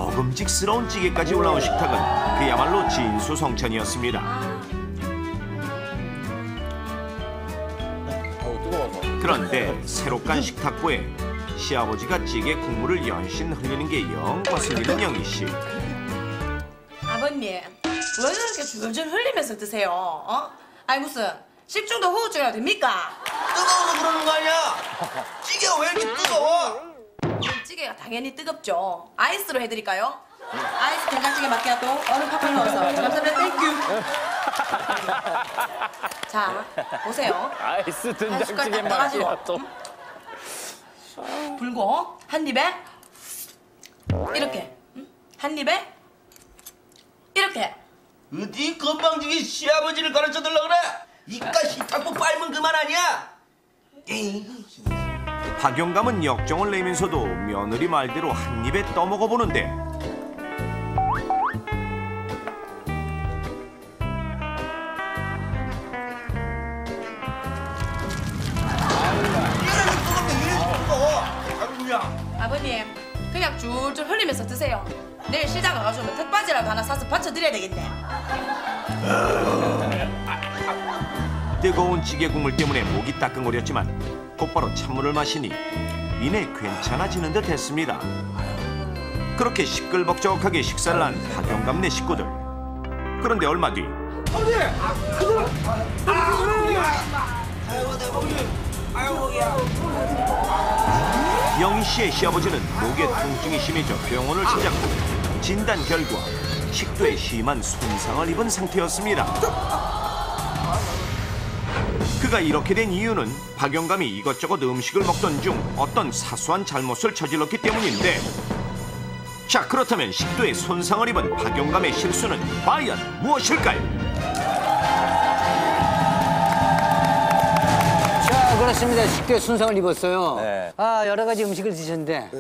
먹음직스러운 찌개까지 올라온 식탁은 그야말로 진수성찬이었습니다. 그런데 새로 깐 식탁보에 시아버지가 찌개 국물을 연신 흘리는 게 영 거슬리는 영희 씨. 아버님, 왜 저렇게 줄줄 흘리면서 드세요? 아니 무슨 식중독 후유증이라도 됩니까? 뜨거워서 그러는 거 아니야? 찌개가 왜 이렇게 뜨거워? 찌개가 당연히 뜨겁죠. 아이스로 해드릴까요? 아이스 된장찌개 마키아또 얼음 팍팍 넣어서. 감사합니다. 땡큐. 자, 보세요. 아이스 한 숟갈 된장찌개 딱 떠가지고, 맛이야 또. 불고 한 입에 이렇게, 한 입에 이렇게. 어디 건방지게 시아버지를 가르쳐달라 그래? 이깟 식탁보 빨면 그만 아니야? 에이. 박영감은 역정을 내면서도 며느리 말대로 한 입에 떠먹어 보는데 아버님, 그냥 줄줄 흘리면서 드세요. 내일 시장 가가지고 턱받이라도 하나 사서 받쳐드려야 되겠네. 뜨거운 찌개 국물 때문에 목이 따끔거렸지만 곧바로 찬물을 마시니 이내 괜찮아지는 듯 했습니다. 그렇게 시끌벅적하게 식사를 한 박영감네 식구들. 그런데 얼마 뒤 영희 씨의 시아버지는 목에 통증이 심해져 병원을 찾았고 진단 결과 식도에 심한 손상을 입은 상태였습니다. 그가 이렇게 된 이유는 박영감이 이것저것 음식을 먹던 중 어떤 사소한 잘못을 저질렀기 때문인데, 자, 그렇다면 식도에 손상을 입은 박영감의 실수는 과연 무엇일까요? 자, 그렇습니다. 식도에 손상을 입었어요. 네. 여러 가지 음식을 드셨는데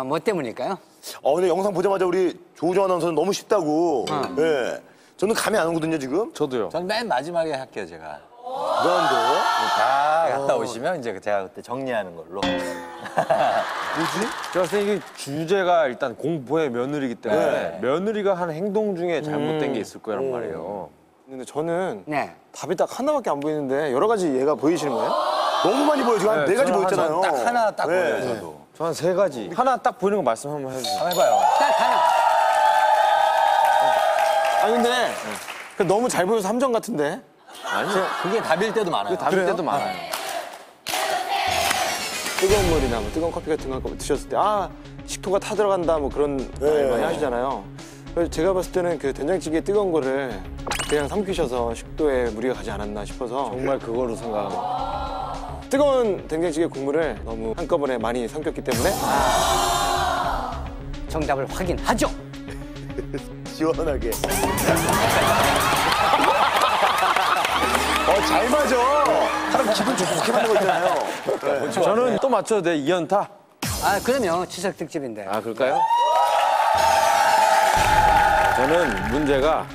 뭐 때문일까요? 근데 영상 보자마자 우리 조우정 아나운서는 너무 쉽다고. 예. 저는 감이 안 오거든요, 지금. 저도요. 전 맨 마지막에 할게요, 제가. 그런데. 다 갔다 오시면 이제 제가 그때 정리하는 걸로. 뭐지? 제가 봤을 때 이게 주제가 일단 공포의 며느리이기 때문에 네. 며느리가 한 행동 중에 잘못된 게 있을 거란 말이에요. 근데 저는 네. 답이 딱 하나밖에 안 보이는데 여러 가지 얘가 보이시는 거예요? 너무 많이 보여요. 지금 한 네 가지 보였잖아요. 딱 하나 딱 네. 보여요, 저도. 저 한 3가지. 하나 딱 보이는 거 말씀 한번 해주세요. 한번 해봐요. 딱 하나. 아니, 근데 너무 잘 보여서 함정 같은데? 아니요. 그게 답일 때도 많아요. 답일 그래요? 때도 많아요. 뜨거운 물이나 뭐 뜨거운 커피 같은 거 드셨을 때 식토가 타들어간다 뭐 그런 말 많이 하시잖아요. 그래서 제가 봤을 때는 그 된장찌개 뜨거운 거를 그냥 삼키셔서 식도에 무리가 가지 않았나 싶어서 정말 그거로 생각합니다. 뜨거운 된장찌개 국물을 너무 한꺼번에 많이 삼켰기 때문에 정답을 확인하죠. 시원하게. 잘 맞아. 사람 기분 좋게 만든 거 있잖아요. 네. 저는 또 맞춰도 돼, 2연타. 그럼요. 추석 특집인데. 그럴까요? 저는 문제가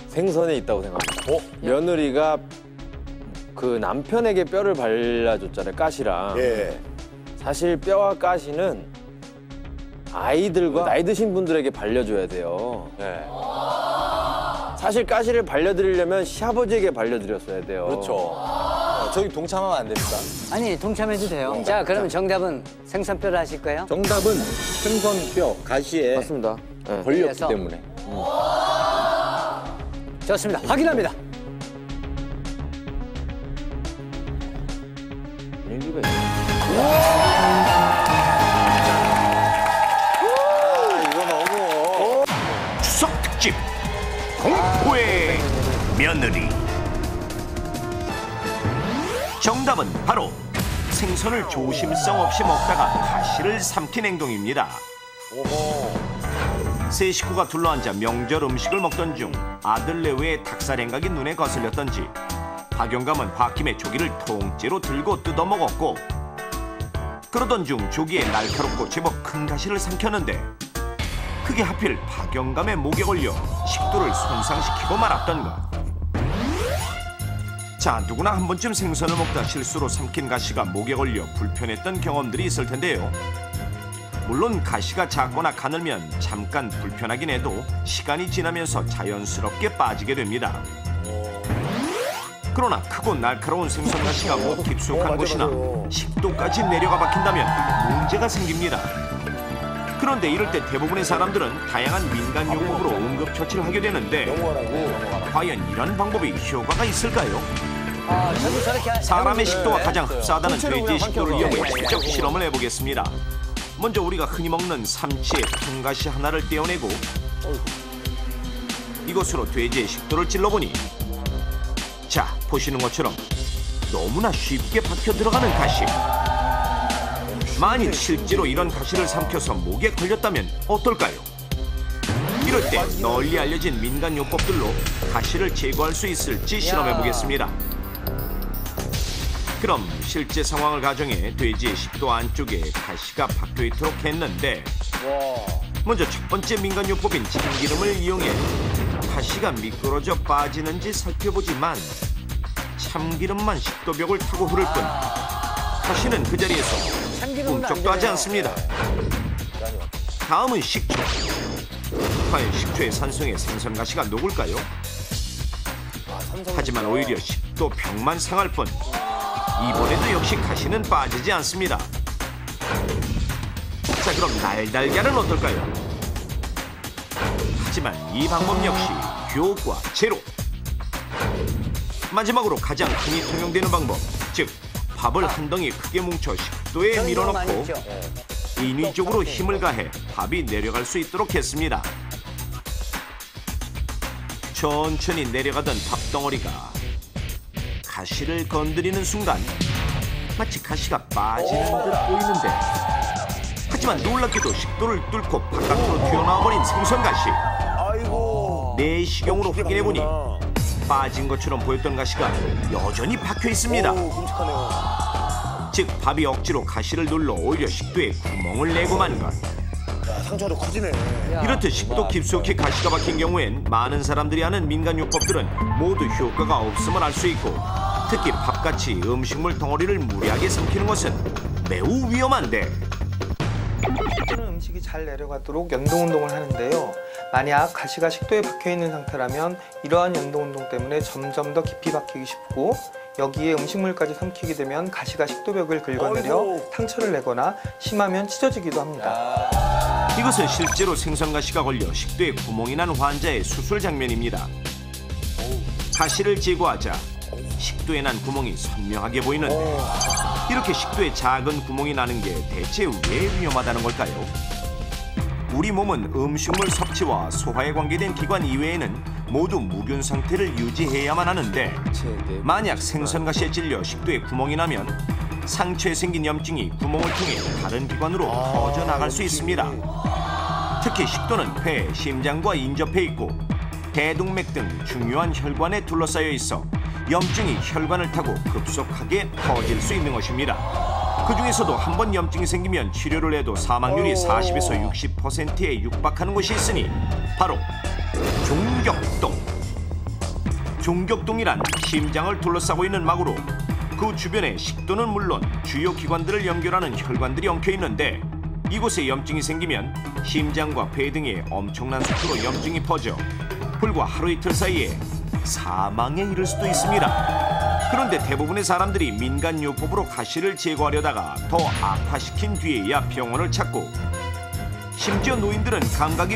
생선에 있다고 생각합니다. 며느리가 그 남편에게 뼈를 발라줬잖아요, 가시랑. 예. 사실 뼈와 가시는 아이들과 나이 드신 분들에게 발려줘야 돼요. 네. 사실 가시를 발려드리려면 시아버지에게 발려드렸어야 돼요. 그렇죠. 저희 동참하면 안 됩니까? 아니, 동참해도 돼요. 자, 그러면 정답은 생선뼈를 하실 거예요? 정답은 생선뼈, 가시에 맞습니다. 네. 걸렸기 그래서? 때문에. 좋습니다. 확인합니다. 일리가 이거 너무. 추석 특집 공포의 며느리. 정답은 바로 생선을 조심성 없이 먹다가 가시를 삼킨 행동입니다. 세 식구가 둘러앉아 명절 음식을 먹던 중 아들 내외의 닭살 행각이 눈에 거슬렸던지 박영감은 홧김에 조기를 통째로 들고 뜯어먹었고, 그러던 중 조기에 날카롭고 제법 큰 가시를 삼켰는데 그게 하필 박영감의 목에 걸려 식도를 손상시키고 말았던 것. 자, 누구나 한 번쯤 생선을 먹다 실수로 삼킨 가시가 목에 걸려 불편했던 경험들이 있을 텐데요. 물론 가시가 작거나 가늘면 잠깐 불편하긴 해도 시간이 지나면서 자연스럽게 빠지게 됩니다. 그러나 크고 날카로운 생선 가시가 못 깊숙한 곳이나 식도까지 내려가 박힌다면 문제가 생깁니다. 그런데 이럴 때 대부분의 사람들은 다양한 민간 요법으로 응급처치를 하게 되는데 과연 이런 방법이 효과가 있을까요? 저도 저렇게 사람의 식도와 가장 흡사하다는 통째로 돼지의 그냥 식도를 삼켜서. 이용해 직접 실험을 해보겠습니다. 먼저 우리가 흔히 먹는 삼치의 통가시 하나를 떼어내고 이것으로 돼지의 식도를 찔러보니 자, 보시는 것처럼 너무나 쉽게 박혀 들어가는 가시. 만일 실제로 이런 가시를 삼켜서 목에 걸렸다면 어떨까요? 이럴 때 널리 알려진 민간 요법들로 가시를 제거할 수 있을지 실험해 보겠습니다. 그럼 실제 상황을 가정해 돼지의 식도 안쪽에 가시가 박혀 있도록 했는데 먼저 첫 번째 민간 요법인 참기름을 이용해 가시가 미끄러져 빠지는지 살펴보지만 참기름만 식도벽을 타고 흐를 뿐 가시는 그 자리에서 꿈쩍도 하지 않습니다. 다음은 식초. 과연 식초의 산성에 생선 가시가 녹을까요? 하지만 오히려 식도벽만 상할 뿐 이번에도 역시 가시는 빠지지 않습니다. 자, 그럼 날달걀은 어떨까요? 하지만 이 방법 역시 효과 제로. 마지막으로 가장 흔히 통용되는 방법, 즉 밥을 한 덩이 크게 뭉쳐 식도에 밀어넣고 인위적으로 힘을 가해 밥이 내려갈 수 있도록 했습니다. 천천히 내려가던 밥덩어리가 가시를 건드리는 순간 마치 가시가 빠지는 듯 보이는데 하지만 놀랍게도 식도를 뚫고 바깥으로 튀어나와버린 생선가시. 내시경으로 확인해보니 빠진 것처럼 보였던 가시가 여전히 박혀 있습니다. 즉 밥이 억지로 가시를 눌러 오히려 식도에 구멍을 내고 만 것. 상처도 커지네. 이렇듯 식도 깊숙이 가시가 박힌 경우엔 많은 사람들이 하는 민간 요법들은 모두 효과가 없음을 알 수 있고 특히 밥같이 음식물 덩어리를 무리하게 삼키는 것은 매우 위험한데 식도는 음식이 잘 내려가도록 연동 운동을 하는데요. 만약 가시가 식도에 박혀 있는 상태라면 이러한 연동 운동 때문에 점점 더 깊이 박히기 쉽고 여기에 음식물까지 삼키게 되면 가시가 식도벽을 긁어내려 상처를 내거나 심하면 찢어지기도 합니다. 이것은 실제로 생선가시가 걸려 식도에 구멍이 난 환자의 수술 장면입니다. 가시를 제거하자 식도에 난 구멍이 선명하게 보이는데 이렇게 식도에 작은 구멍이 나는 게 대체 왜 위험하다는 걸까요? 우리 몸은 음식물 섭취와 소화에 관계된 기관 이외에는 모두 무균 상태를 유지해야만 하는데 만약 생선가시에 찔려 식도에 구멍이 나면 상처에 생긴 염증이 구멍을 통해 다른 기관으로 퍼져나갈 수 있습니다. 특히 식도는 폐, 심장과 인접해 있고 대동맥 등 중요한 혈관에 둘러싸여 있어 염증이 혈관을 타고 급속하게 퍼질 수 있는 것입니다. 그 중에서도 한 번 염증이 생기면 치료를 해도 사망률이 40에서 60%에 육박하는 곳이 있으니 바로 종격동. 종격동이란 심장을 둘러싸고 있는 막으로 그 주변에 식도는 물론 주요 기관들을 연결하는 혈관들이 엉켜 있는데 이곳에 염증이 생기면 심장과 폐 등에 엄청난 속도로 염증이 퍼져 불과 하루 이틀 사이에 사망에 이를 수도 있습니다. 그런데 대부분의 사람들이 민간 요법으로 가시를 제거하려다가 더 악화시킨 뒤에야 병원을 찾고 심지어 노인들은 감각이